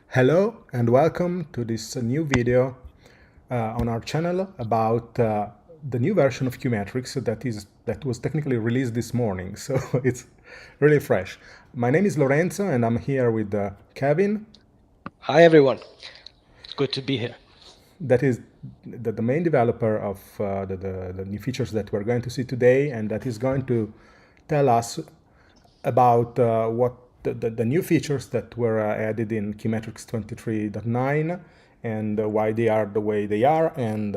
Hello and welcome to this new video on our channel about the new version of QueueMetrics that was technically released this morning, so it's really fresh. My name is Lorenzo and I'm here with Kevin. Hi everyone, it's good to be here. That is the main developer of the new features that we're going to see today, and that is going to tell us about what the new features that were added in QueueMetrics 23.09 and why they are the way they are and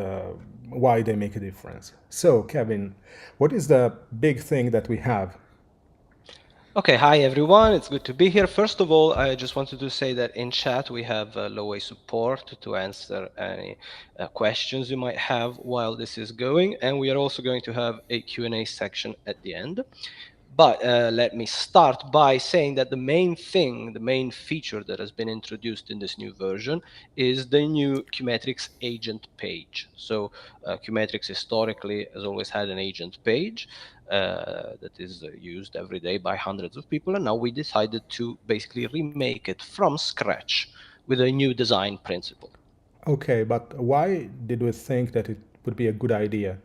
why they make a difference. So, Kevin, what is the big thing that we have? Okay, hi everyone, it's good to be here. First of all, I just wanted to say that in chat we have Low-way support to answer any questions you might have while this is going, and we are also going to have a Q&A section at the end. But let me start by saying that the main feature that has been introduced in this new version is the new QueueMetrics agent page. So QueueMetrics historically has always had an agent page that is used every day by hundreds of people, and now we decided to basically remake it from scratch with a new design principle. Okay, but why did we think that it would be a good idea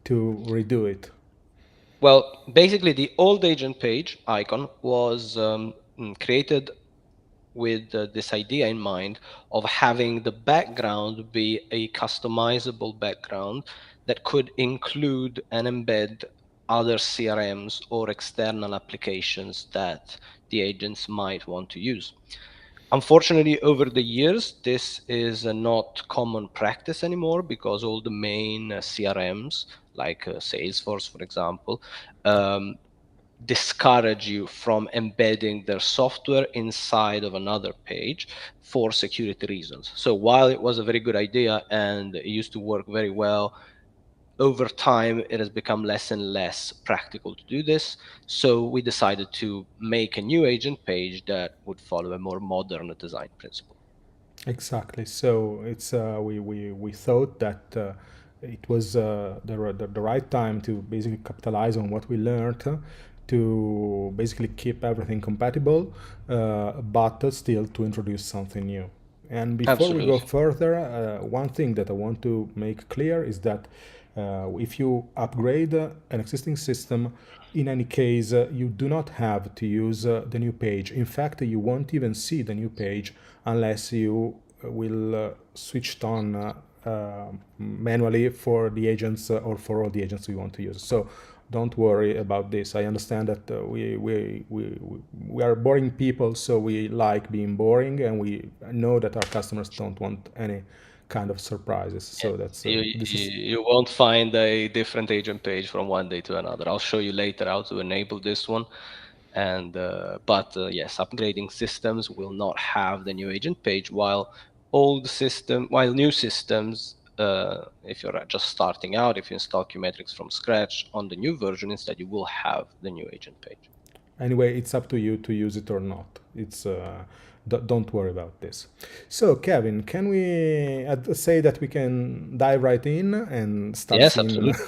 to redo it? Well, basically the old agent page icon was created with this idea in mind of having the background be a customizable background that could include and embed other CRMs or external applications that the agents might want to use. Unfortunately, over the years, this is not common practice anymore because all the main CRMs, like Salesforce, for example, um, discourage you from embedding their software inside of another page for security reasons. So while it was a very good idea and it used to work very well, over time it has become less and less practical to do this. So we decided to make a new agent page that would follow a more modern design principle. Exactly. So it's we thought that it was the right time to basically capitalize on what we learned to basically keep everything compatible, but still to introduce something new. And before we go Absolutely. further, one thing that I want to make clear is that if you upgrade an existing system, in any case, you do not have to use the new page. In fact, you won't even see the new page unless you will switch it on manually for the agents or for all the agents you want to use. So don't worry about this. I understand that we are boring people, so we like being boring, and we know that our customers don't want any kind of surprises. So that's You, this you, is you won't find a different agent page from one day to another. I'll show you later how to enable this one. And but yes, upgrading systems will not have the new agent page, while new systems, if you're just starting out, if you install QMetrics from scratch on the new version, instead you will have the new agent page. anyway. It's up to you to use it or not. It's don't worry about this. So, Kevin, can we say that we can dive right in and start Yes, seeing absolutely.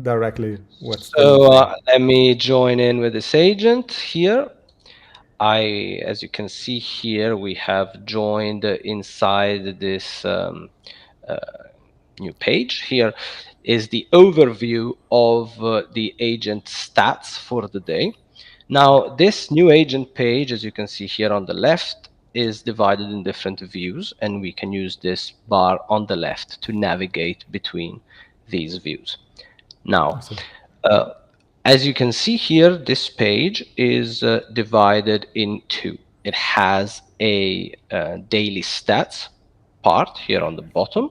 directly what's the new So thing? let me join in with this agent here. As you can see here, we have joined inside this uh, new page. Here is the overview of the agent stats for the day. Now, this new agent page, as you can see here on the left, is divided in different views, and we can use this bar on the left to navigate between these views. Now, So, uh, as you can see here, this page is divided in two. It has a daily stats part here on the bottom.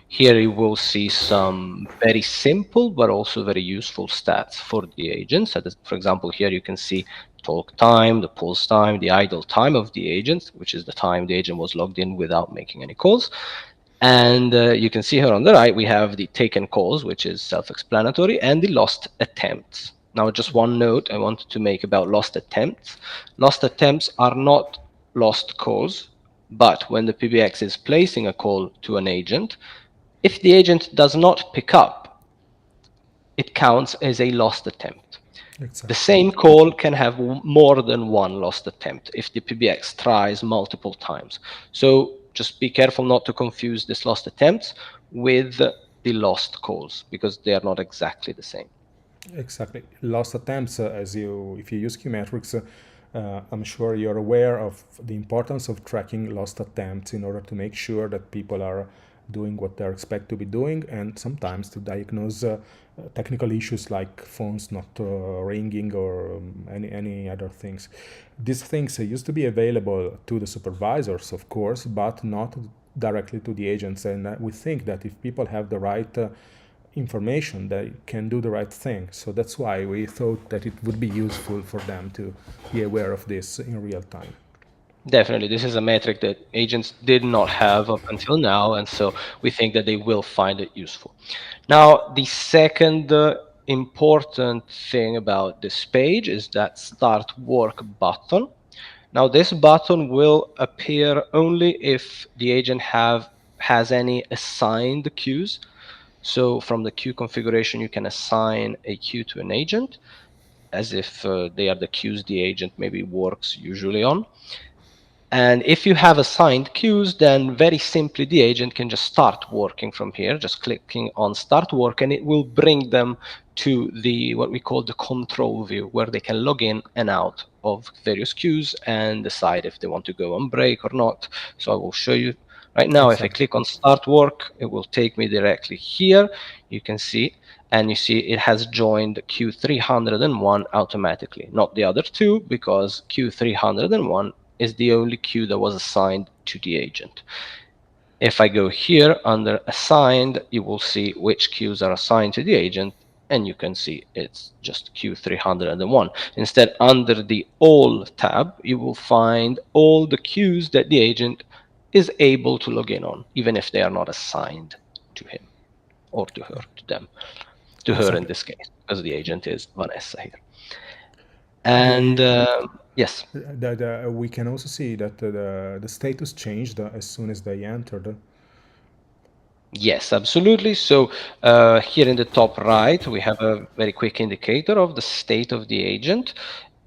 Here you will see some very simple but also very useful stats for the agents. So for example, here you can see talk time, the pulse time, the idle time of the agent, which is the time the agent was logged in without making any calls. And you can see here on the right, we have the taken calls, which is self-explanatory, and the lost attempts. Now, just one note I wanted to make about lost attempts. Lost attempts are not lost calls, but when the PBX is placing a call to an agent, if the agent does not pick up, it counts as a lost attempt. Exactly. The same call can have more than one lost attempt if the PBX tries multiple times. So just be careful not to confuse this lost attempts with the lost calls, because they are not exactly the same. Exactly. Lost attempts, if you use QueueMetrics, I'm sure you're aware of the importance of tracking lost attempts in order to make sure that people are doing what they're expected to be doing, and sometimes to diagnose technical issues like phones not ringing or any other things. These things used to be available to the supervisors, of course, but not directly to the agents. And we think that if people have the right information, they can do the right thing. So that's why we thought that it would be useful for them to be aware of this in real time. Definitely, this is a metric that agents did not have up until now, and so we think that they will find it useful. Now, the second important thing about this page is that Start Work button. Now, this button will appear only if the agent has any assigned queues. So from the queue configuration, you can assign a queue to an agent as if they are the queues the agent maybe works usually on. And if you have assigned queues, then very simply the agent can just start working from here, just clicking on Start Work, and it will bring them to the what we call the control view, where they can log in and out of various queues and decide if they want to go on break or not. So I will show you right now. If I Exactly. click on Start Work, it will take me directly here. You can see, and you see it has joined queue 301 automatically, not the other two, because queue 301 is the only queue that was assigned to the agent. If I go here under assigned, you will see which queues are assigned to the agent, and you can see it's just queue 301. Instead, under the all tab, you will find all the queues that the agent is able to log in on, even if they are not assigned to him or to her, to them, to her in Exactly. this case, because the agent is Vanessa here. And The, yes, we can also see that the status changed as soon as they entered. yes, absolutely. So here in the top right, we have a very quick indicator of the state of the agent.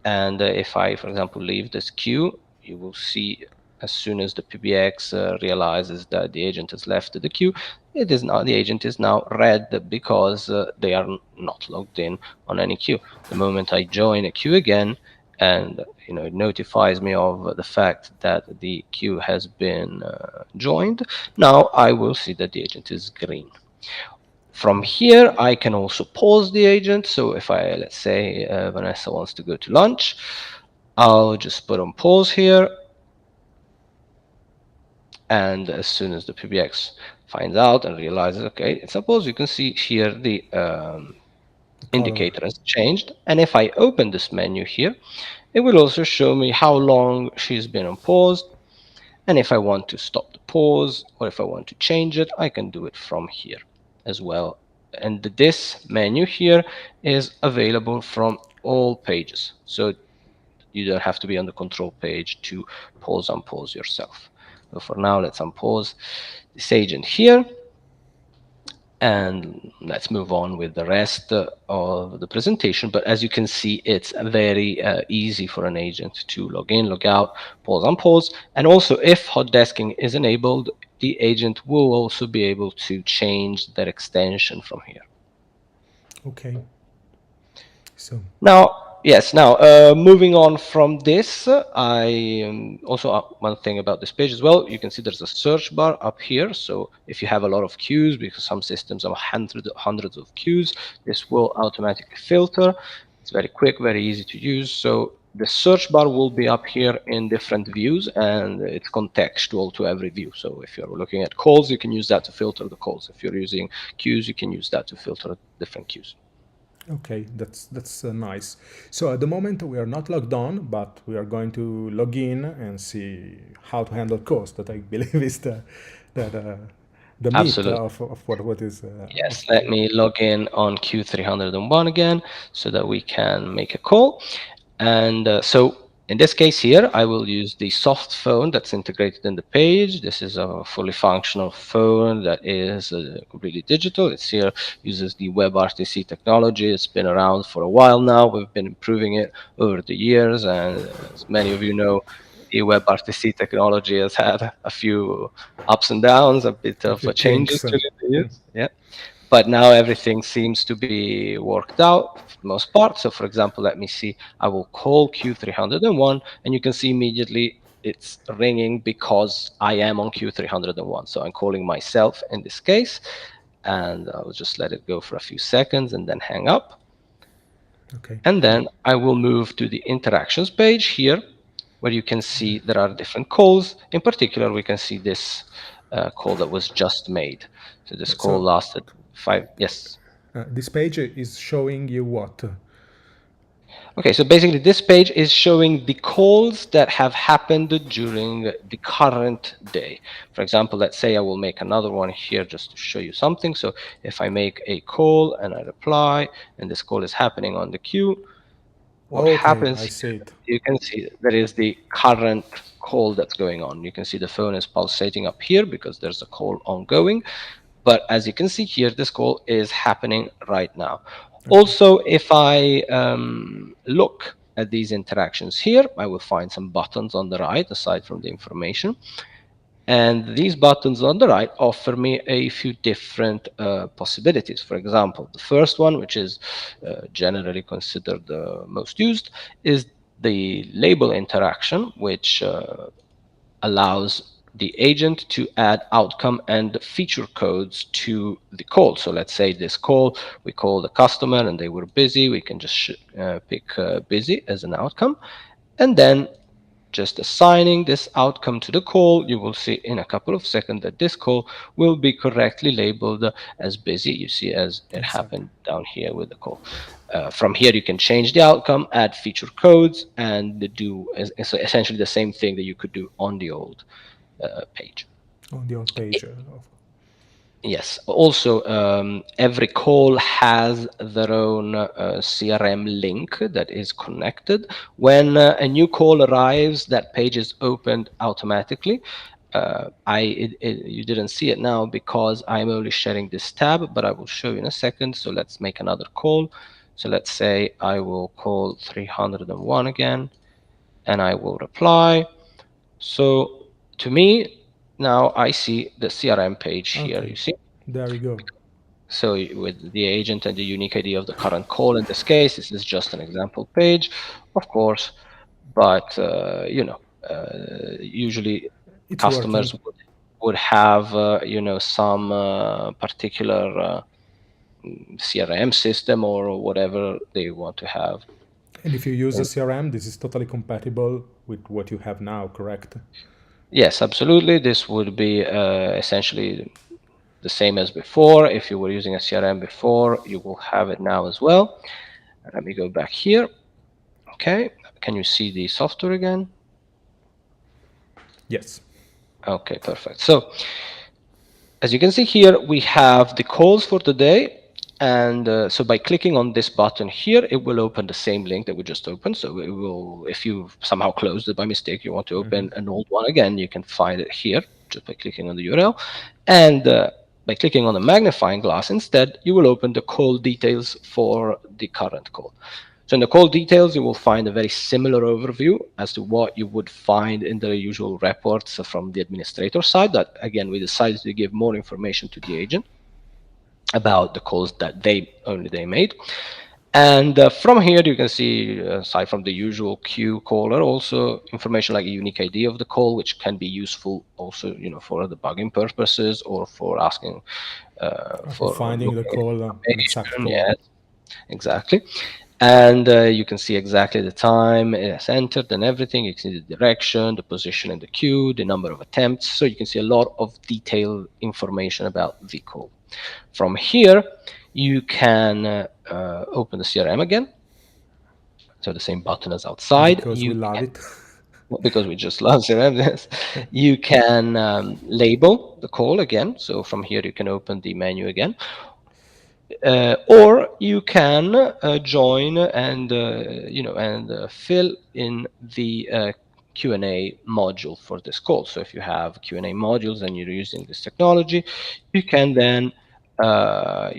And if I, for example, leave this queue, you will see as soon as the PBX realizes that the agent has left the queue, it is now the agent is now red because they are not logged in on any queue. The moment I join a queue again, and it notifies me of the fact that the queue has been joined, now I will see that the agent is green. From here, I can also pause the agent. So if I, let's say, Vanessa wants to go to lunch, I'll just put on pause here. And as soon as the PBX finds out and realizes, okay, it's on pause, you can see here the Color. indicator has changed. And if I open this menu here, it will also show me how long she's been on pause. And if I want to stop the pause or if I want to change it, I can do it from here as well. And this menu here is available from all pages. So you don't have to be on the control page to pause and unpause yourself. So for now, let's unpause this agent here. And let's move on with the rest of the presentation. But as you can see, it's very easy for an agent to log in, log out, pause, unpause. And also, if hot desking is enabled, the agent will also be able to change their extension from here. Okay. So Now, yes, now moving on from this, I also one thing about this page as well, you can see there's a search bar up here. So if you have a lot of queues, because some systems have hundreds of queues, this will automatically filter. It's very quick, very easy to use. So the search bar will be up here in different views, and it's contextual to every view. So if you're looking at calls, you can use that to filter the calls. If you're using queues, you can use that to filter different queues. okay, that's nice. So at the moment we are not logged on, but we are going to log in and see how to handle cost. That I believe is the meat Absolutely. of what is Yes, let me log in on Q301 again so that we can make a call. And so In this case here, I will use the soft phone that's integrated in the page. This is a fully functional phone that is completely digital. It's here, uses the WebRTC technology. It's been around for a while now. We've been improving it over the years. And as many of you know, the WebRTC technology has had a few ups and downs, a bit A of few changes kinks. during the years. Yeah. But now everything seems to be worked out for the most part. So for example, let me see, I will call Q301 and you can see immediately it's ringing because I am on Q301. So I'm calling myself in this case, and I'll just let it go for a few seconds and then hang up. Okay. And then I will move to the interactions page here, where you can see there are different calls. In particular, we can see this call that was just made. So this call So lasted 5, yes. this page is showing you what? Okay, so basically this page is showing the calls that have happened during the current day. For example, let's say I will make another one here just to show you something. So if I make a call and I reply, and this call is happening on the queue, what Okay, happens I here, see it. you can see there is the current call that's going on. You can see the phone is pulsating up here because there's a call ongoing. But as you can see here, this call is happening right now. Okay. Also, if I look at these interactions here, I will find some buttons on the right, aside from the information. And these buttons on the right offer me a few different possibilities. For example, the first one, which is generally considered the most used, is the label interaction, which allows the agent to add outcome and feature codes to the call. So let's say this call, we call the customer and they were busy. We can just pick busy as an outcome. And then just assigning this outcome to the call, you will see in a couple of seconds that this call will be correctly labeled as busy. You see as it Exactly. happened down here with the call. From here, you can change the outcome, add feature codes, and do essentially the same thing that you could do on the old page. On the old page. Yes. Also, every call has their own CRM link that is connected. When a new call arrives, that page is opened automatically. You didn't see it now because I'm only sharing this tab, but I will show you in a second. So let's make another call. So let's say I will call 301 again, and I will reply. So to me, now I see the CRM page here. Okay, You see? there you go. So with the agent and the unique ID of the current call, in this case, this is just an example page, of course, but usually It's customers working. would have some particular CRM system or whatever they want to have. And if you use a And CRM, this is totally compatible with what you have now, correct? yes, absolutely. This would be essentially the same as before. If you were using a CRM before, you will have it now as well. Let me go back here. Okay, can you see the software again? Yes. Okay, perfect. So as you can see here, we have the calls for today. And so by clicking on this button here, it will open the same link that we just opened. So it will, if you somehow closed it by mistake, you want to open an old one again, you can find it here just by clicking on the URL. And by clicking on the magnifying glass instead, you will open the call details for the current call. So in the call details, you will find a very similar overview as to what you would find in the usual reports from the administrator side. That again, we decided to give more information to the agent about the calls that they made. And from here, you can see, aside from the usual queue caller, also information like a unique ID of the call, which can be useful also, for debugging purposes or for asking For for finding the looking at call, an exact information. call. Yes, exactly. And you can see exactly the time it has entered and everything. You can see the direction, the position in the queue, the number of attempts. So you can see a lot of detailed information about the call. From here, you can open the CRM again. So the same button as outside. Because we love it. Because we just love CRM, yes. You can label the call again. So from here, you can open the menu again. Or you can join and fill in the Q&A module for this call. So if you have Q&A modules and you're using this technology, you can then fill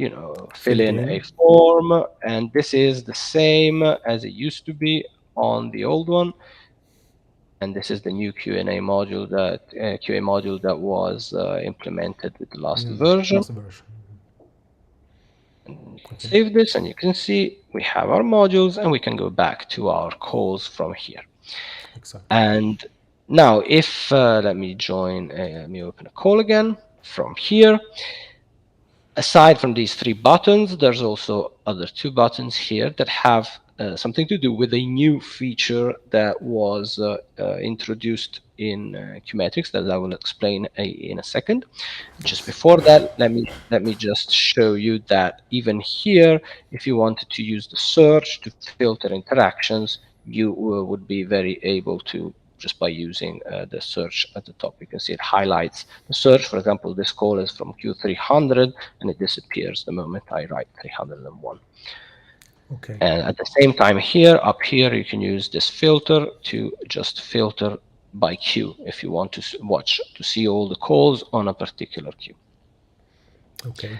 Fill it in a in. form, and this is the same as it used to be on the old one. And this is the new QA module that was implemented with the last version. Last version. And you can Okay. save this, and you can see we have our modules, and we can go back to our calls from here. Exactly. And now, if let me open a call again from here. Aside from these three buttons, there's also other two buttons here that have something to do with a new feature that was introduced in QueueMetrics that I will explain in a second. Just before that, let me just show you that even here, if you wanted to use the search to filter interactions, you would be very able to just by using the search at the top. You can see it highlights the search. For example, this call is from Q300 and it disappears the moment I write 301. Okay. And at the same time here, up here, you can use this filter to just filter by queue if you want to see all the calls on a particular queue. Okay.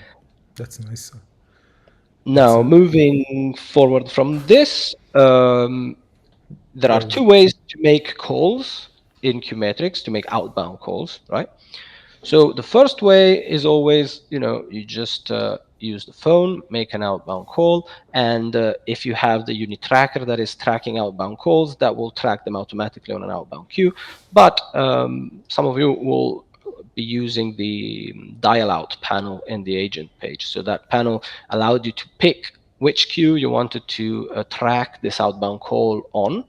That's nice. Now, moving forward from this, there are There is. two ways to make calls in QueueMetrics, to make outbound calls, right? So the first way is always, you just use the phone, make an outbound call, and if you have the unit tracker that is tracking outbound calls, that will track them automatically on an outbound queue. But some of you will be using the dial out panel in the agent page. So that panel allowed you to pick which queue you wanted to track this outbound call on.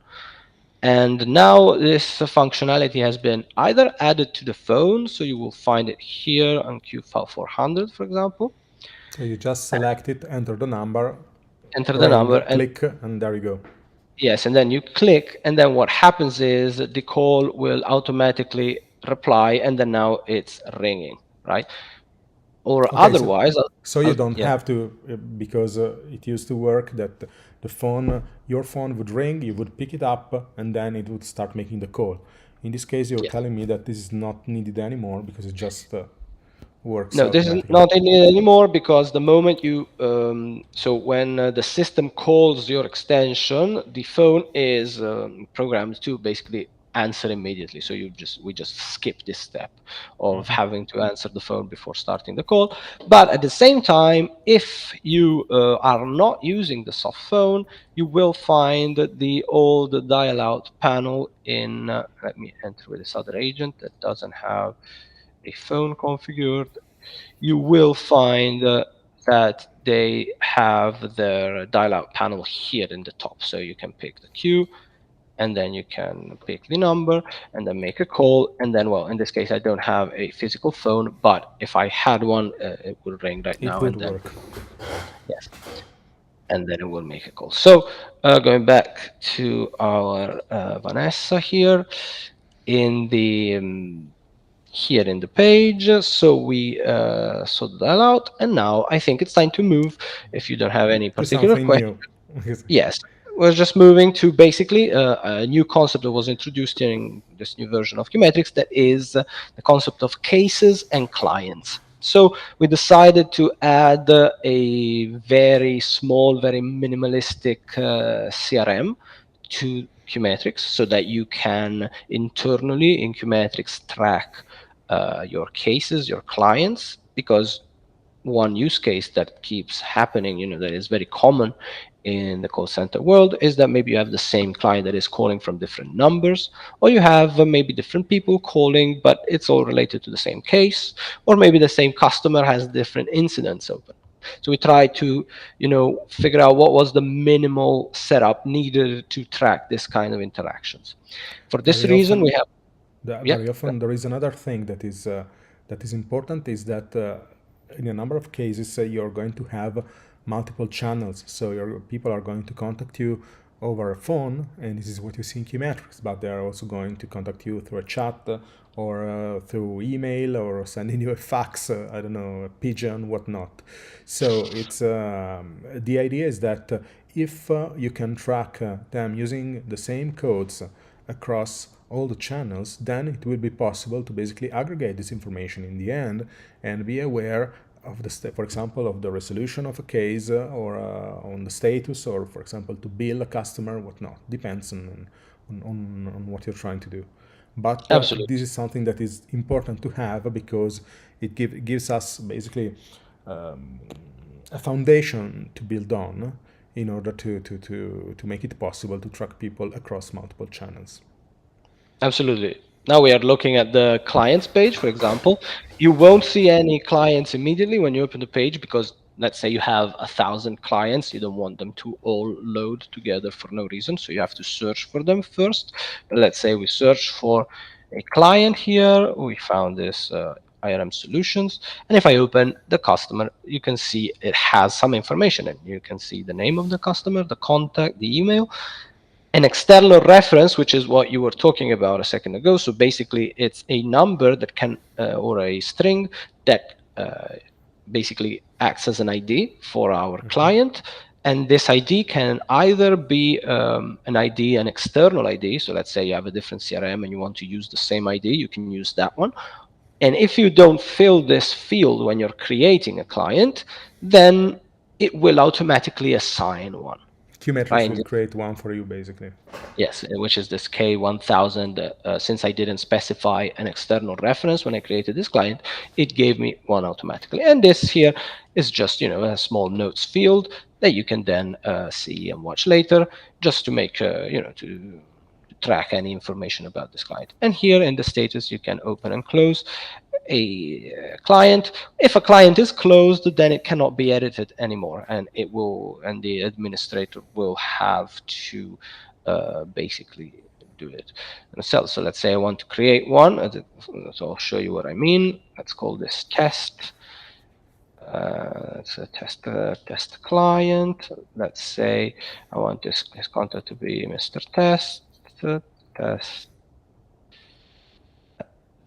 And now this functionality has been either added to the phone, so you will find it here on Q400, for example. So you just select it, enter the number, Enter the ring, number, and click, and there you go. yes, and then you click, and then what happens is the call will automatically reply, and then now it's ringing, right? Or Okay, so otherwise, so you don't yeah. have to because it used to work that the phone, your phone would ring, you would pick it up, and then it would start making the call. In this case, you're Yes. telling me that this is not needed anymore because it just works No, this is automatically. not needed anymore because the moment so when the system calls your extension, the phone is programmed to basically answer immediately. So we just skip this step of having to answer the phone before starting the call. But at the same time, if you are not using the soft phone, you will find the old dial-out panel in. Let me enter with this other agent that doesn't have a phone configured. You will find that they have their dial-out panel here in the top. So you can pick the queue, and then you can pick the number, and then make a call. And then, well, in this case, I don't have a physical phone, but if I had one, it would ring right It now, would and then, work. yes, and then it will make a call. So going back to our Vanessa here, in the here in the page. So we sort that out, and now I think it's time to move. If you don't have any To particular something question, new. yes, we're just moving to basically a new concept that was introduced in this new version of QueueMetrics, that is the concept of cases and clients. So we decided to add a very small, very minimalistic CRM to QueueMetrics so that you can internally in QueueMetrics track your cases, your clients, because one use case that keeps happening, that is very common in the call center world, is that maybe you have the same client that is calling from different numbers, or you have maybe different people calling, but it's all related to the same case, or maybe the same customer has different incidents open. So we try to, figure out what was the minimal setup needed to track this kind of interactions. For this Very reason, we often, have, yeah. very often there is another thing that is important is that in a number of cases you're going to have multiple channels. So your people are going to contact you over a phone, and this is what you see in QueueMetrics, but they are also going to contact you through a chat or through email or sending you a fax, I don't know, a pigeon, whatnot. So it's the idea is that if you can track them using the same codes across all the channels, then it will be possible to basically aggregate this information in the end and be aware of the for example, of the resolution of a case or on the status, or for example, to bill a customer, whatnot. Depends on what you're trying to do. But Absolutely. this is something that is important to have because it gives us basically a foundation to build on in order to make it possible to track people across multiple channels. Absolutely. Now we are looking at the clients page, for example. You won't see any clients immediately when you open the page because let's say you have 1,000 clients. You don't want them to all load together for no reason. So you have to search for them first. But let's say we search for a client here. We found this IRM Solutions. And if I open the customer, you can see it has some information. And you can see the name of the customer, the contact, the email, an external reference, which is what you were talking about a second ago. So basically, it's a number that can, or a string that basically acts as an ID for our client. And this ID can either be an ID, an external ID. So let's say you have a different CRM and you want to use the same ID, you can use that one. And if you don't fill this field when you're creating a client, then it will automatically assign one. QueueMetrics Right? will create one for you, basically. Yes, which is this K1000. Since I didn't specify an external reference when I created this client, it gave me one automatically. And this here is just, a small notes field that you can then see and watch later, just to make, to track any information about this client. And here in the status, you can open and close a client. If a client is closed, then it cannot be edited anymore, and the administrator will have to basically do it themselves. So let's say I want to create one. So I'll show you what I mean. Let's call this test. It's a test client. Let's say I want this contact to be Mr.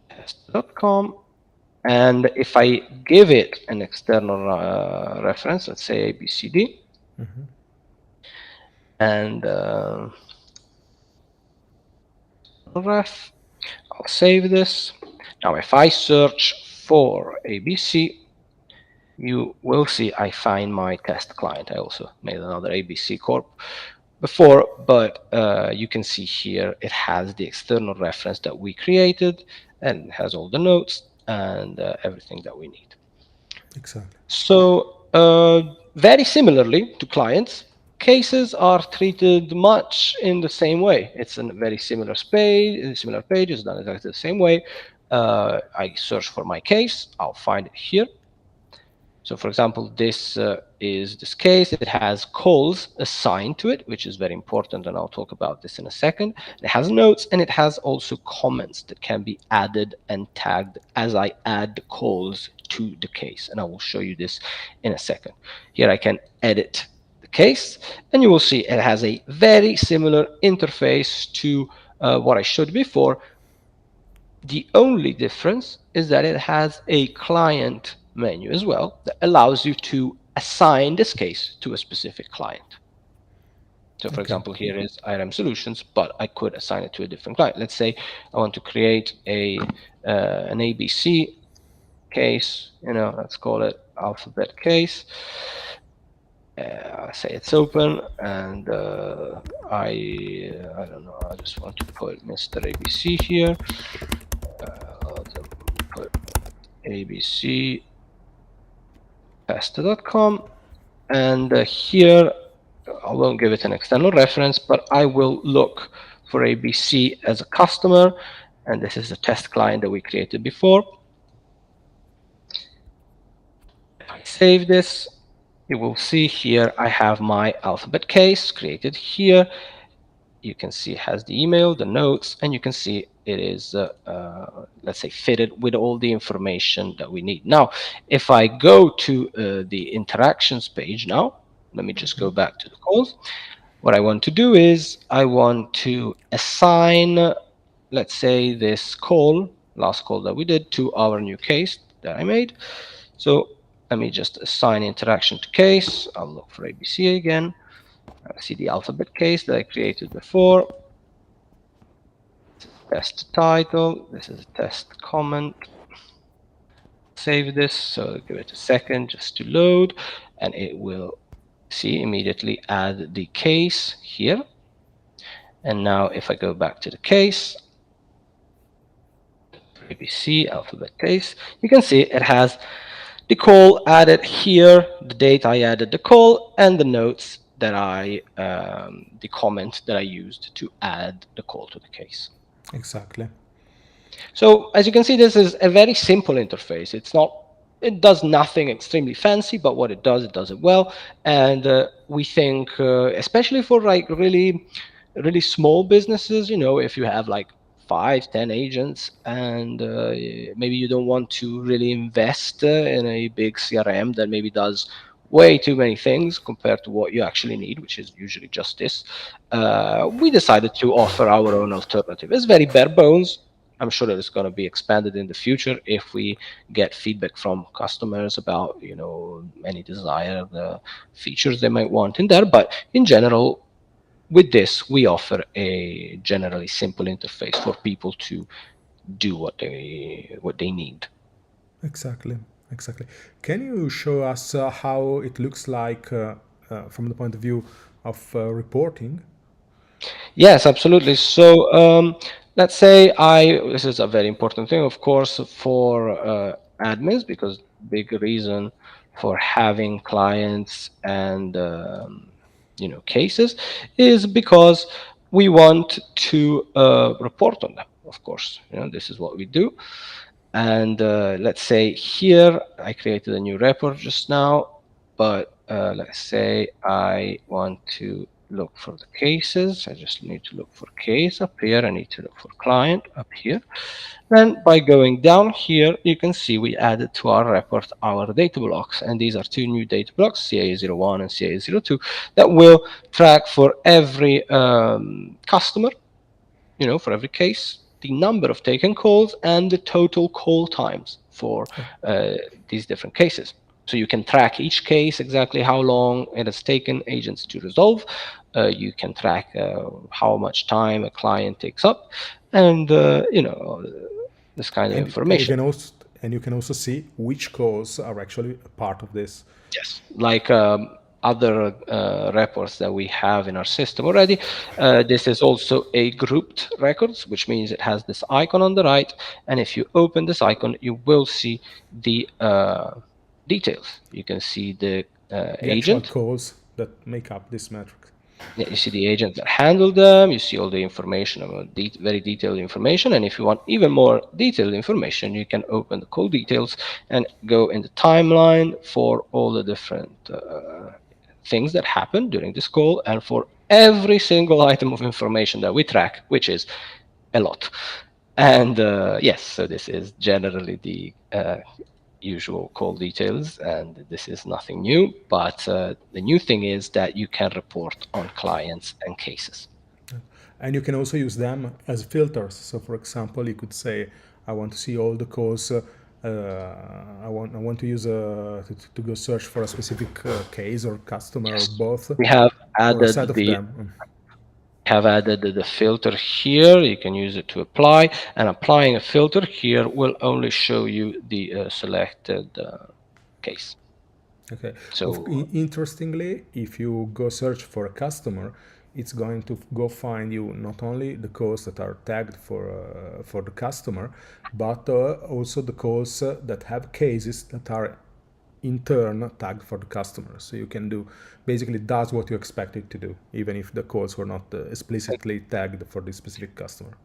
test.com. And if I give it an external reference, let's say ABCD, and ref, I'll save this. Now, if I search for ABC, you will see I find my test client. I also made another ABC Corp before, but you can see here it has the external reference that we created and has all the notes and everything that we need. Exactly. So very similarly to clients, cases are treated much in the same way. It's a very similar page. It's done exactly the same way. I search for my case. I'll find it here. So for example, this is this case. It has calls assigned to it, which is very important, and I'll talk about this in a second. It has notes, and it has also comments that can be added and tagged as I add calls to the case, and I will show you this in a second. Here I can edit the case, and you will see it has a very similar interface to what I showed before. The only difference is that it has a client menu as well that allows you to assign this case to a specific client. So for example, here is IRM Solutions, but I could assign it to a different client. Let's say I want to create an ABC case, let's call it alphabet case. Say it's open, and I don't know, I just want to put Mr. ABC here. I'll put ABC test.com, and here I won't give it an external reference, but I will look for ABC as a customer, and this is the test client that we created before. If I save this, you will see here I have my alphabet case created here. You can see it has the email, the notes, and you can see it is, let's say, fitted with all the information that we need. Now, if I go to the interactions page now, let me just go back to the calls. What I want to do is I want to assign, let's say, this call, last call that we did, to our new case that I made. So let me just assign interaction to case. I'll look for ABC again. I see the alphabet case that I created before. This is test title. This is a test comment. Save this. So give it a second just to load, and it will see immediately add the case here. And now if I go back to the case, ABC alphabet case, you can see it has the call added here, the date I added the call, and the notes that the comment that I used to add the call to the case. Exactly. So as you can see, this is a very simple interface. It does nothing extremely fancy, but what it does it well. And we think, especially for like really small businesses, if you have like 5-10 agents, and maybe you don't want to really invest in a big CRM that maybe does way too many things compared to what you actually need, which is usually just this. We decided to offer our own alternative. It's very bare bones. I'm sure that it's going to be expanded in the future if we get feedback from customers about any desired features they might want in there. But in general, with this, we offer a generally simple interface for people to do what they need. Exactly. Exactly. Can you show us how it looks like from the point of view of reporting? Yes, absolutely. So let's say this is a very important thing, of course, for admins, because big reason for having clients and cases is because we want to report on them. Of course, this is what we do. And let's say here I created a new report just now, but let's say I want to look for the cases. I just need to look for case up here. I need to look for client up here. Then by going down here, you can see we added to our report our data blocks. And these are two new data blocks, CA01 and CA02, that will track for every customer, for every case, the number of taken calls and the total call times for these different cases. So you can track each case, exactly how long it has taken agents to resolve. You can track how much time a client takes up, and this kind of And information. you can also see which calls are actually a part of this. Yes, like other reports that we have in our system already. This is also a grouped records, which means it has this icon on the right. And if you open this icon, you will see the details. You can see the The actual agent. calls that make up this metric. Yeah, you see the agent that handled them. You see all the information about very detailed information. And if you want even more detailed information, you can open the call details and go in the timeline for all the different things that happened during this call, and for every single item of information that we track, which is a lot. And yes, so this is generally the usual call details, and this is nothing new. But the new thing is that you can report on clients and cases. And you can also use them as filters. So, for example, you could say, I want to see all the calls. I want to use to go search for a specific case or customer or Yes, both, we have or a set added of the them. filter here. You can use it to apply, and applying a filter here will only show you the selected case. Okay. So Interestingly, if you go search for a customer, it's going to go find you not only the calls that are tagged for the customer, but also the calls that have cases that are in turn tagged for the customer. So you can do basically does what you expect it to do, even if the calls were not explicitly tagged for this specific customer.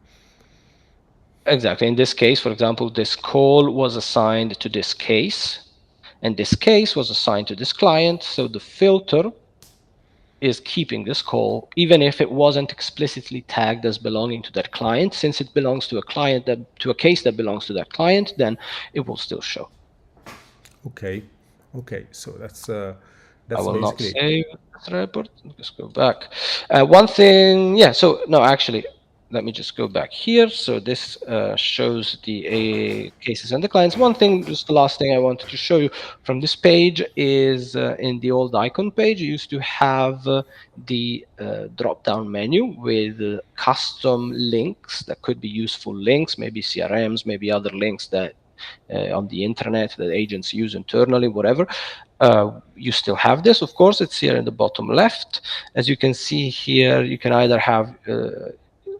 exactly, in this case, for example, this call was assigned to this case, and this case was assigned to this client. So the filter is keeping this call, even if it wasn't explicitly tagged as belonging to that client. Since it belongs to a case that belongs to that client, then it will still show. Okay, okay. So That's will not basically it. save this report. Just go back. One thing, yeah. So no, actually, let me just go back here. So this shows the cases and the clients. One thing, just the last thing I wanted to show you from this page is in the old icon page, you used to have the drop-down menu with custom links that could be useful links, maybe CRMs, maybe other links that on the internet that agents use internally, whatever. You still have this, of course. It's here in the bottom left. As you can see here, you can either have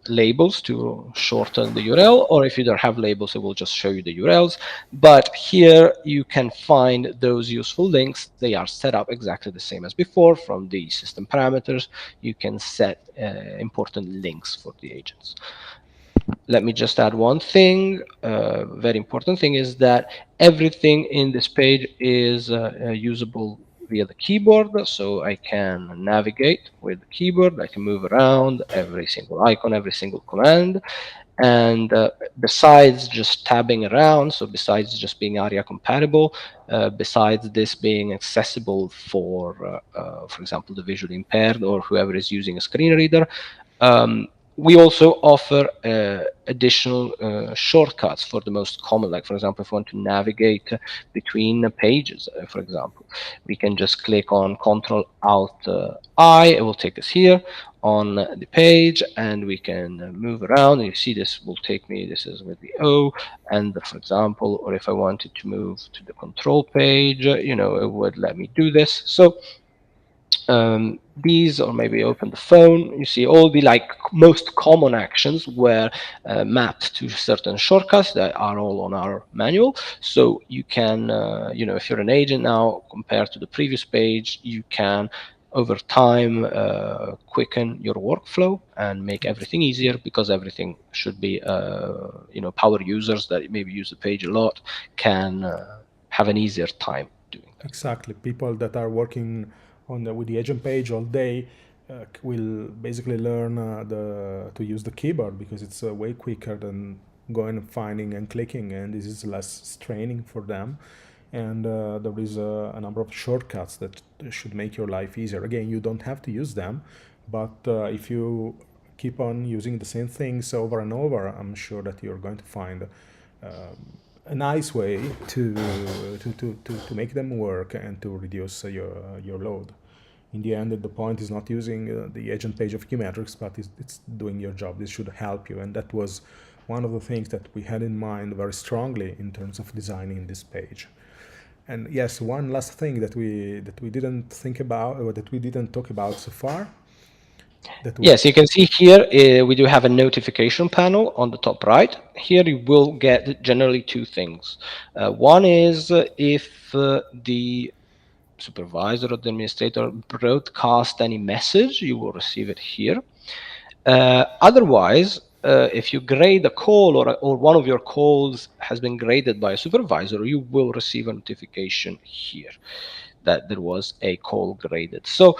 labels to shorten the URL, or if you don't have labels, it will just show you the URLs. But here you can find those useful links. They are set up exactly the same as before. From the system parameters, you can set important links for the agents. Let me just add one thing. Very important thing is that everything in this page is usable via the keyboard. So I can navigate with the keyboard. I can move around every single icon, every single command. And besides just tabbing around, so besides just being ARIA compatible, besides this being accessible for example, the visually impaired or whoever is using a screen reader, we also offer additional shortcuts for the most common. Like, for example, if we want to navigate between pages, for example, we can just click on Control Alt I. It will take us here on the page, and we can move around. And you see, this will take me. This is with the O, and for example, or if I wanted to move to the control page, it would let me do this. So these, or maybe open the phone, you see all the most common actions were mapped to certain shortcuts that are all on our manual. So you can, if you're an agent now, compared to the previous page, you can over time quicken your workflow and make everything easier, because everything should be, power users that maybe use the page a lot can have an easier time doing that. Exactly. People that are working with the agent page all day will basically learn to use the keyboard, because it's way quicker than going and finding and clicking, and this is less straining for them. And there is a number of shortcuts that should make your life easier. Again, you don't have to use them, but if you keep on using the same things over and over, I'm sure that you're going to find a nice way to make them work and to reduce your load. In the end, the point is not using the agent page of QueueMetrics, but it's doing your job. This should help you, and that was one of the things that we had in mind very strongly in terms of designing this page. And yes, one last thing that we didn't think about, or that we didn't talk about so far. Yes, you can see here we do have a notification panel on the top right. Here you will get generally two things. One is if the supervisor or the administrator broadcast any message, you will receive it here. Otherwise, if you grade a call, or one of your calls has been graded by a supervisor, you will receive a notification here that there was a call graded. So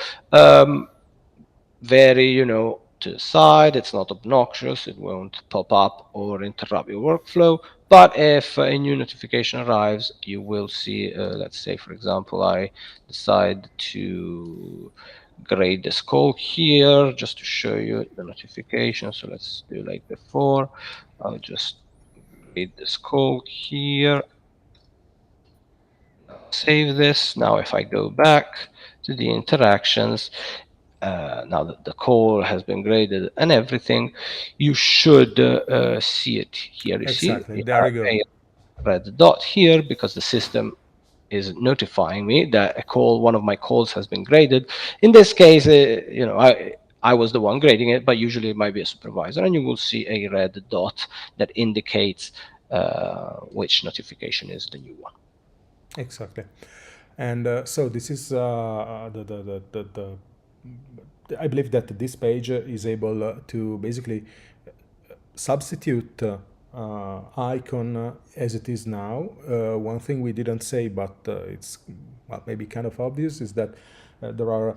very, to the side, it's not obnoxious, it won't pop up or interrupt your workflow. But if a new notification arrives, you will see, let's say, for example, I decide to grade this call here just to show you the notification. So let's do like before. I'll just grade this call here. Save this. Now, if I go back to the interactions, now that the call has been graded and everything, you should see it here. You Exactly. see There you go. a red dot here, because the system is notifying me that one of my calls has been graded. In this case, I was the one grading it, but usually it might be a supervisor, and you will see a red dot that indicates which notification is the new one. Exactly. And so this is I believe that this page is able to basically substitute icon as it is now. One thing we didn't say, but it's maybe kind of obvious, is that there are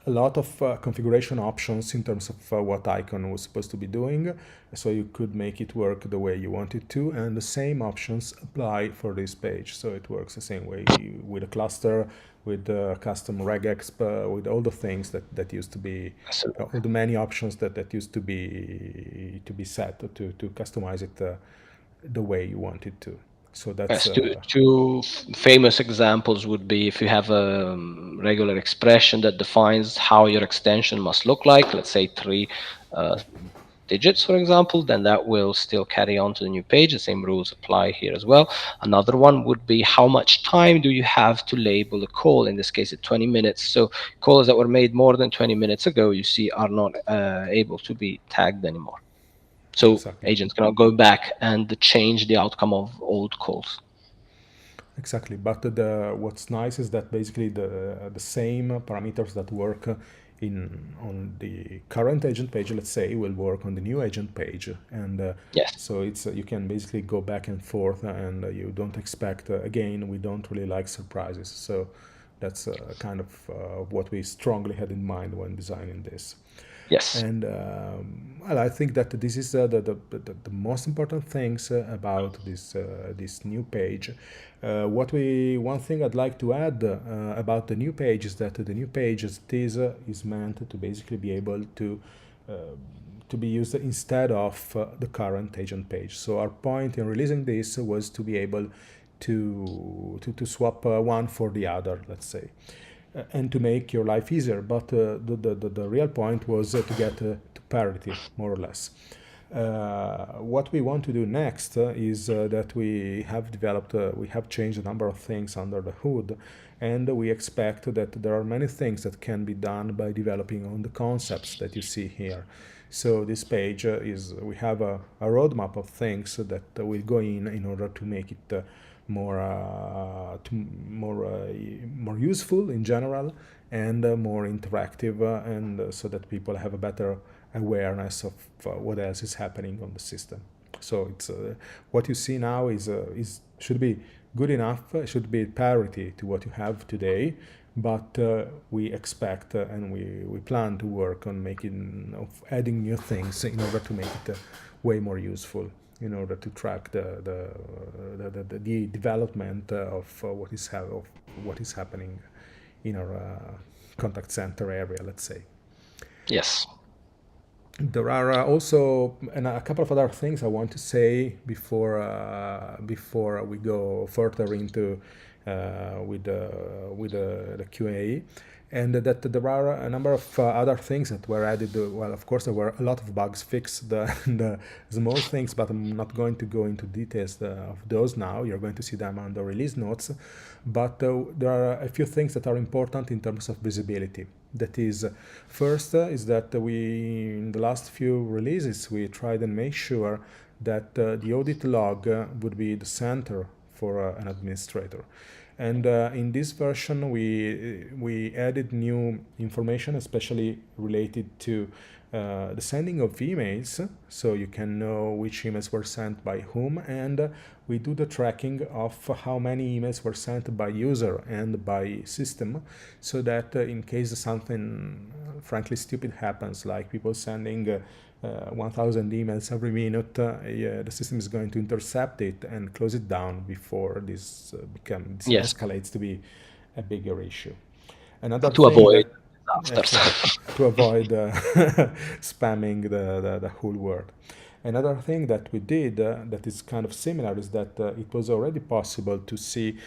a lot of configuration options in terms of what icon was supposed to be doing, so you could make it work the way you want it to, and the same options apply for this page. So it works the same way with a cluster, with custom regexp, with all the things that used to be, Absolutely. all the many options that used to be set to customize it the way you want it to. So that's Yes, two famous examples would be if you have a regular expression that defines how your extension must look like, let's say three digits, for example, then that will still carry on to the new page. The same rules apply here as well. Another one would be how much time do you have to label a call? In this case, at 20 minutes. So calls that were made more than 20 minutes ago, you see, are not able to be tagged anymore. So exactly. agents cannot go back and change the outcome of old calls. Exactly, but what's nice is that basically the same parameters that work in on the current agent page, let's say, will work on the new agent page, and Yes. so it's you can basically go back and forth, and you don't expect. Again, we don't really like surprises, so that's kind of what we strongly had in mind when designing this. Yes. And well, I think that this is the most important things about this new page. One thing I'd like to add about the new page is that the new page is meant to basically be able uh, to be used instead of the current agent page. So our point in releasing this was to be able to swap one for the other, let's say, and to make your life easier. But the real point was to get to parity, more or less. What we want to do next is that we have changed a number of things under the hood, and we expect that there are many things that can be done by developing on the concepts that you see here. So this page we have a roadmap of things that will go in order to make it more useful in general, and more interactive, and so that people have a better awareness of what else is happening on the system. So it's what you see now is should be good enough, should be parity to what you have today, but we expect and we plan to work on adding new things in order to make it way more useful, in order to track the development of what is happening in our contact center area, let's say. Yes. There are also a couple of other things I want to say before we go further into the QA, and that there are a number of other things that were added. Well, of course, there were a lot of bugs fixed, the small things, but I'm not going to go into details of those now. You're going to see them on the release notes. But there are a few things that are important in terms of visibility. That is, first is that in the last few releases, we tried and make sure that the audit log would be the center for an administrator. And in this version, we added new information, especially related to the sending of emails, so you can know which emails were sent by whom, and we do the tracking of how many emails were sent by user and by system, so that in case something frankly stupid happens, like people sending 1,000 emails every minute, the system is going to intercept it and close it down before this Yes. escalates to be a bigger issue. Another To thing avoid that disasters. to avoid spamming the whole world. Another thing that we did that is kind of similar is that it was already possible to see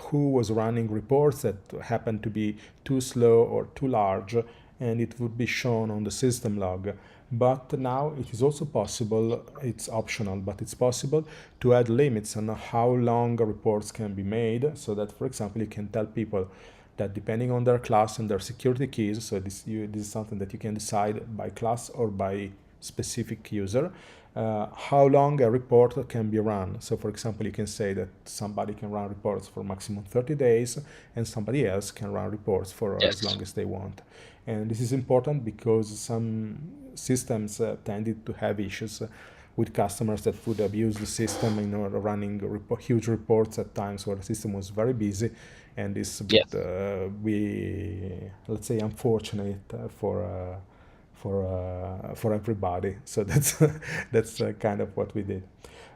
who was running reports that happened to be too slow or too large, and it would be shown on the system log. But now it is also possible, it's optional, but it's possible to add limits on how long reports can be made, so that, for example, you can tell people that depending on their class and their security keys, so this is something that you can decide by class or by specific user, how long a report can be run. So for example, you can say that somebody can run reports for maximum 30 days and somebody else can run reports for as Yes. long as they want. And this is important because some systems tended to have issues with customers that would abuse the system in running huge reports at times where the system was very busy, and it's a Yes. bit let's say unfortunate for everybody. So that's that's kind of what we did.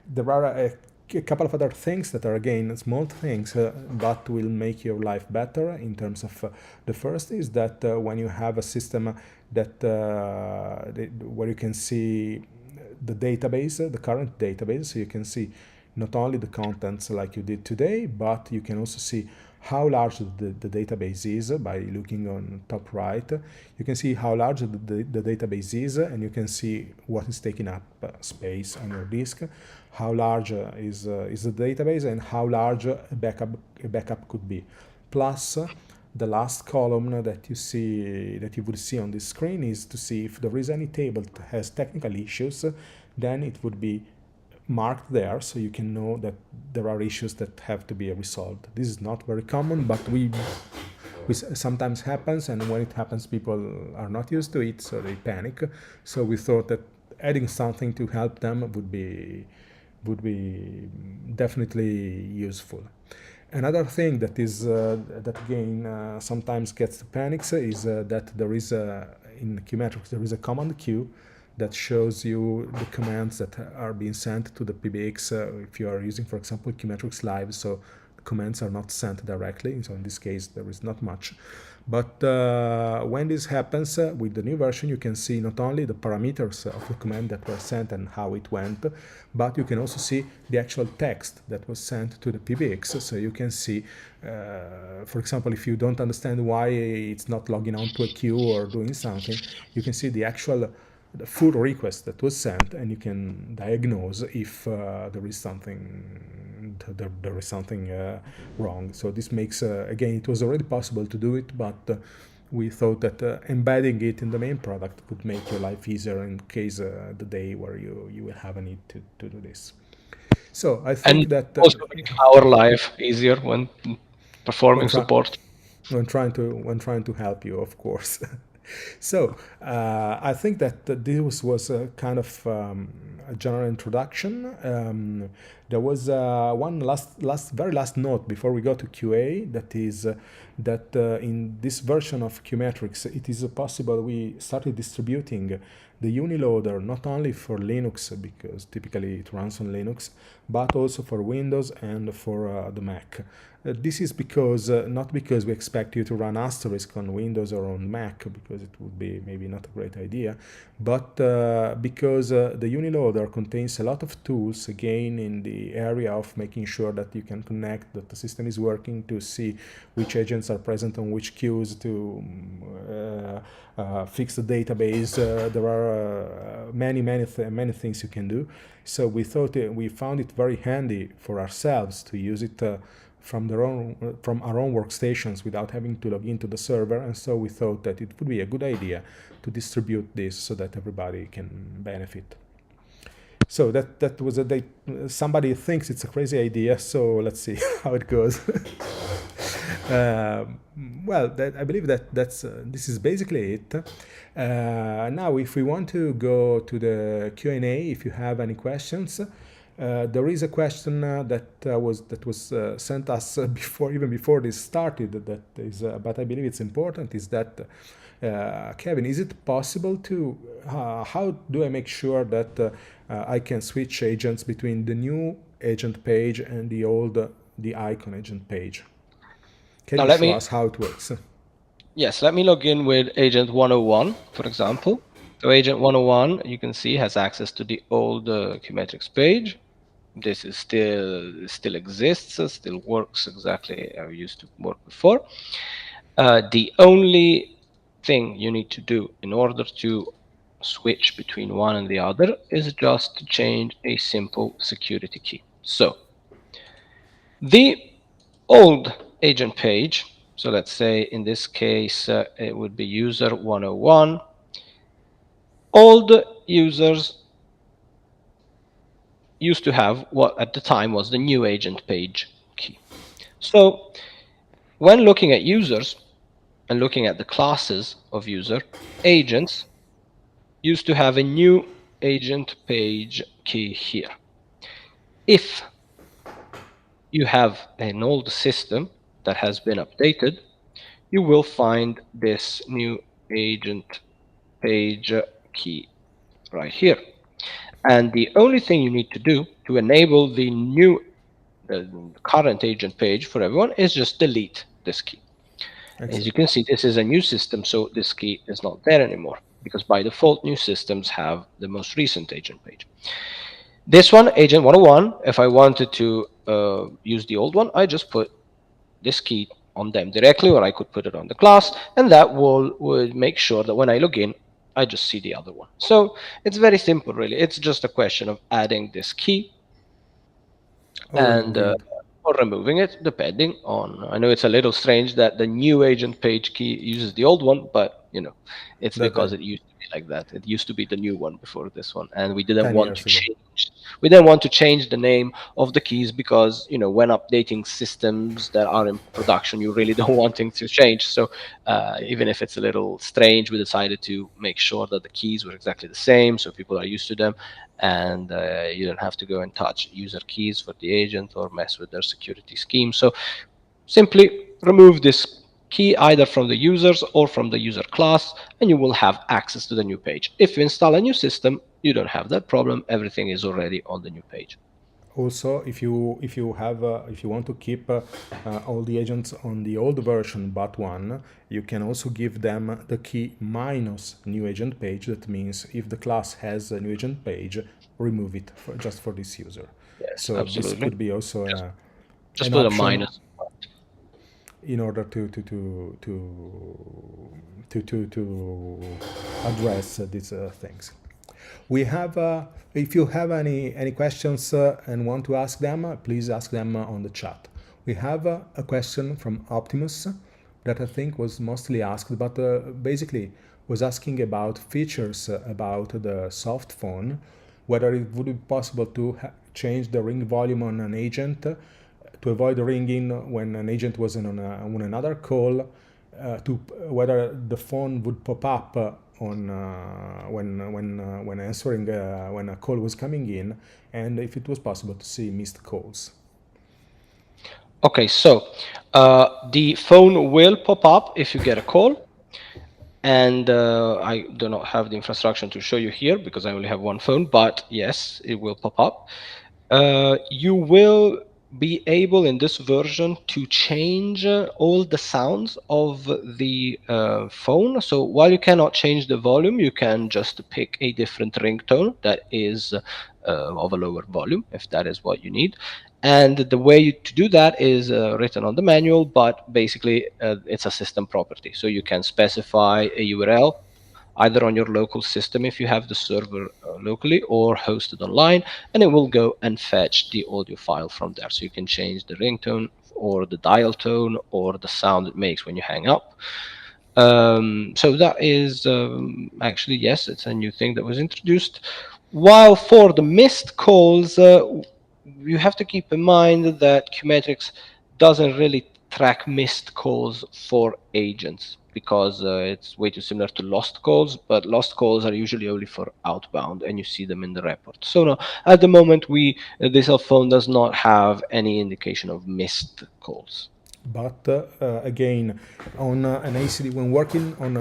There are a couple of other things that are again small things, but will make your life better. In terms of the first is that when you have a system that where you can see the database, the current database, so you can see not only the contents like you did today, but you can also see how large the database is by looking on top right. You can see how large the database is, and you can see what is taking up space on your disk, how large is the database, and how large a backup could be. Plus, the last column that you see, that you would see on this screen, is to see if there is any table that has technical issues. Then it would be marked there, so you can know that there are issues that have to be resolved. This is not very common, but we sometimes happens, and when it happens, people are not used to it, so they panic. So we thought that adding something to help them would be definitely useful. Another thing that is that again sometimes gets to panics is that there is in QueueMetrics there is a command queue that shows you the commands that are being sent to the PBX if you are using, for example, QueueMetrics Live. So the commands are not sent directly. So in this case, there is not much. But when this happens with the new version, you can see not only the parameters of the command that were sent and how it went, but you can also see the actual text that was sent to the PBX. So you can see, for example, if you don't understand why it's not logging on to a queue or doing something, you can see the actual the full request that was sent, and you can diagnose if there is something wrong. So this makes again, it was already possible to do it, but we thought that embedding it in the main product would make your life easier in case the day where you will have a need to do this. So I think And that also make our life easier when performing try, support. when trying to help you, of course. So I think that this was a kind of a general introduction. There was one very last note before we go to QA. That is that in this version of QueueMetrics, it is possible we started distributing the Uniloader not only for Linux, because typically it runs on Linux, but also for Windows and for the Mac. This is because not because we expect you to run Asterisk on Windows or on Mac, because it would be maybe not a great idea, but because the Uniloader contains a lot of tools, again, in the area of making sure that you can connect, that the system is working, to see which agents are present on which queues, to fix the database. There are many things you can do. So we thought we found it very handy for ourselves to use it from our own workstations without having to log into the server, and so we thought that it would be a good idea to distribute this so that everybody can benefit. So that was somebody thinks it's a crazy idea, so let's see how it goes. Well, I believe that this is basically it. Now, if we want to go to the Q&A, if you have any questions, there is a question that was sent us before this started. That is, but I believe it's important. Is that Kevin? Is it possible to? How do I make sure that I can switch agents between the new agent page and the icon agent page? Can you show us how it works? Yes, let me log in with agent 101, for example. So agent 101, you can see, has access to the old QueueMetrics page. This is still exists, still works exactly how it used to work before. The only thing you need to do in order to switch between one and the other is just to change a simple security key. So the old agent page, so let's say in this case it would be user 101. Old users used to have what at the time was the new agent page key. So when looking at users and looking at the classes of user, agents used to have a new agent page key here. If you have an old system that has been updated, you will find this new agent page key right here. And the only thing you need to do to enable the current agent page for everyone is just delete this key. As you can see, this is a new system, so this key is not there anymore, because by default, new systems have the most recent agent page. This one, agent 101, if I wanted to use the old one, I just put this key on them directly, or I could put it on the class, and that would make sure that when I log in, I just see the other one. So it's very simple, really. It's just a question of adding this key and or removing it, depending on. I know it's a little strange that the new agent page key uses the old one, but it's because it used to be like that. It used to be the new one before this one, and we didn't 10 want years to ago. change. We didn't want to change the name of the keys because when updating systems that are in production, you really don't want things to change. So even if it's a little strange, we decided to make sure that the keys were exactly the same, so people are used to them, and you don't have to go and touch user keys for the agent or mess with their security scheme. So simply remove this key either from the users or from the user class, and you will have access to the new page. If you install a new system, you don't have that problem. Everything is already on the new page. Also, if you want to keep all the agents on the old version but one, you can also give them the key minus new agent page. That means if the class has a new agent page, remove it just for this user. Yes, So this absolutely. could be also Just an put a option minus. in order to address these things. We have, if you have any questions and want to ask them, please ask them on the chat. We have a question from Optimus that I think was mostly asked, but basically was asking about features about the soft phone, whether it would be possible to change the ring volume on an agent to avoid ringing when an agent was on another call, to whether the phone would pop up on when answering when a call was coming in, and if it was possible to see missed calls. Okay, so the phone will pop up if you get a call, and I do not have the infrastructure to show you here because I only have one phone, but yes, it will pop up. You will be able in this version to change all the sounds of the phone. So while you cannot change the volume, you can just pick a different ringtone that is of a lower volume, if that is what you need. And the way to do that is written on the manual, but basically it's a system property. So you can specify a URL either on your local system if you have the server locally, or hosted online, and it will go and fetch the audio file from there. So you can change the ringtone or the dial tone or the sound it makes when you hang up. So that is actually, yes, it's a new thing that was introduced. While for the missed calls, you have to keep in mind that QueueMetrics doesn't really track missed calls for agents, because it's way too similar to lost calls, but lost calls are usually only for outbound and you see them in the report. So no, at the moment the cell phone does not have any indication of missed calls. But again, on an ACD, when working on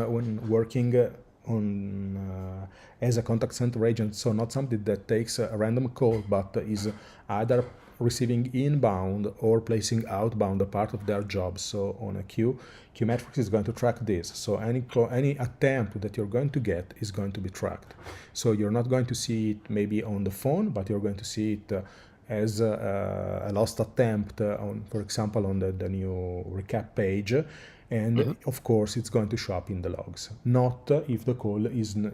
as a contact center agent, so not something that takes a random call, but is either receiving inbound or placing outbound, a part of their job. So on a QueueMetrics is going to track this. So any attempt that you're going to get is going to be tracked. So you're not going to see it maybe on the phone, but you're going to see it as a lost attempt on, for example, on the new recap page, and of course it's going to show up in the logs. Not if the call is an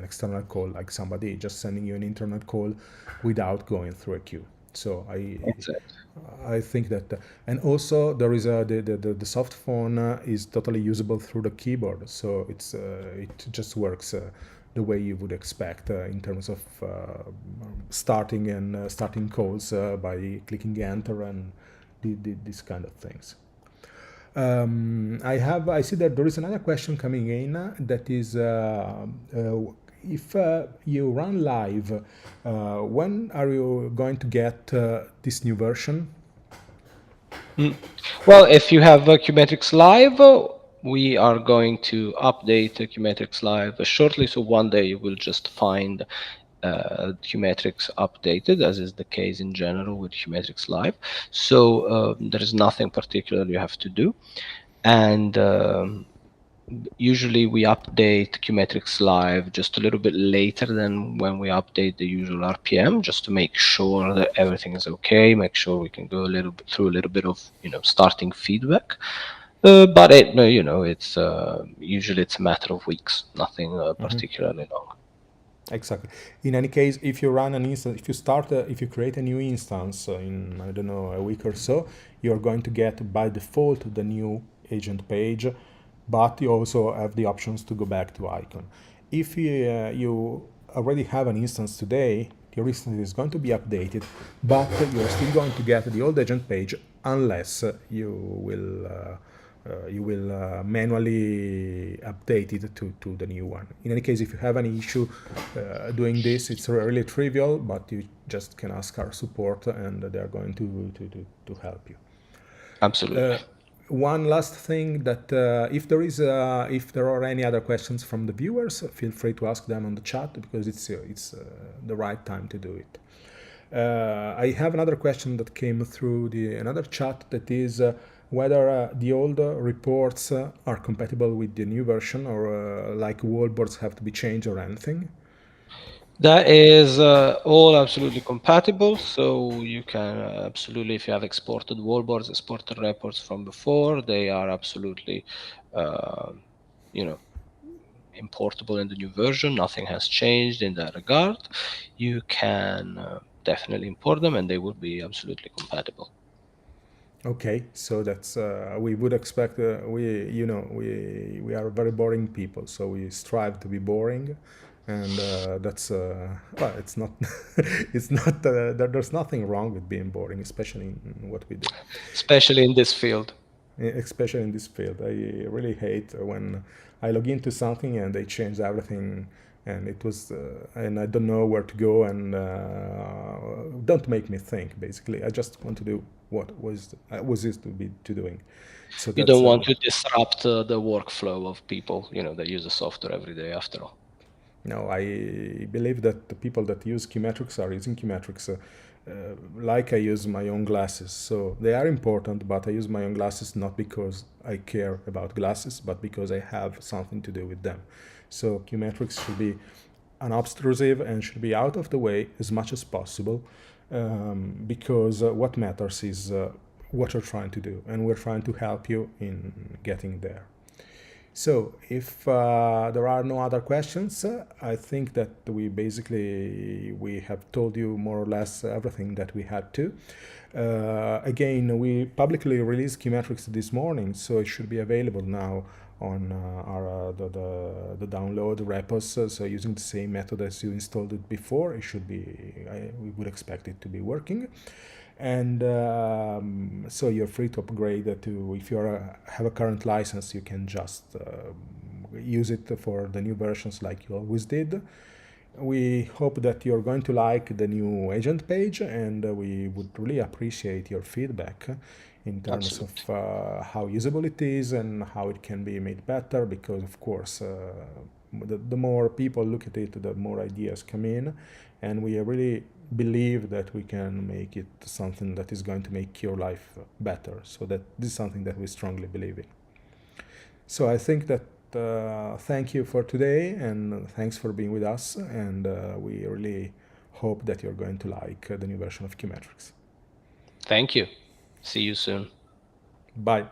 external call, like somebody just sending you an internet call without going through a queue. So I think that, and also there is the soft phone is totally usable through the keyboard, so it just works the way you would expect in terms of starting calls by clicking enter and these kind of things. I see that there is another question coming in that is if you run live, when are you going to get this new version? Well, if you have QueueMetrics Live, we are going to update QueueMetrics Live shortly. So one day you will just find QueueMetrics updated, as is the case in general with QueueMetrics Live. So there is nothing particular you have to do. And usually we update QueueMetrics Live just a little bit later than when we update the usual RPM, just to make sure that everything is okay, make sure we can go a little bit through a little bit of starting feedback. But it's usually it's a matter of weeks, nothing particularly long. Exactly. In any case, if you run an instance, if you create a new instance in, I don't know, a week or so, you're going to get by default the new agent page, but you also have the options to go back to icon. If you already have an instance today, your instance is going to be updated, but you're still going to get the old agent page unless you will manually update it to the new one. In any case, if you have any issue doing this, it's really trivial, but you just can ask our support and they're going to help you. Absolutely. One last thing that if there are any other questions from the viewers, feel free to ask them on the chat because it's the right time to do it. I have another question that came through another chat that is whether the old reports are compatible with the new version or like wallboards have to be changed or anything. That is all absolutely compatible. So you can absolutely, if you have exported wallboards, exported reports from before, they are absolutely, importable in the new version. Nothing has changed in that regard. You can definitely import them, and they will be absolutely compatible. Okay, so that's we would expect we are very boring people, so we strive to be boring, and that's well, it's not it's not there's nothing wrong with being boring, especially in what we do. Especially in this field. Especially in this field, I really hate when I log into something and they change everything, and it was and I don't know where to go, and don't make me think. Basically, I just want to do what was it to doing. So You that's don't want to disrupt the workflow of people, that use the software every day after all. no. I believe that the people that use QueueMetrics are using QueueMetrics like I use my own glasses. So they are important, but I use my own glasses not because I care about glasses, but because I have something to do with them. So QueueMetrics should be unobtrusive and should be out of the way as much as possible, because what matters is what you're trying to do, and we're trying to help you in getting there. So if there are no other questions, I think that we have told you more or less everything that we had to. Again, we publicly released QueueMetrics this morning, so it should be available now on the download repos. So using the same method as you installed it before, it should be. We would expect it to be working. And so you're free to upgrade to, if you have a current license, you can just use it for the new versions like you always did. We hope that you're going to like the new agent page, and we would really appreciate your feedback in terms Absolutely. of how usable it is and how it can be made better, because of course the more people look at it, the more ideas come in, and we really believe that we can make it something that is going to make your life better. So that this is something that we strongly believe in. So I think that thank you for today, and thanks for being with us, and we really hope that you're going to like the new version of QueueMetrics. Thank you. See you soon. Bye.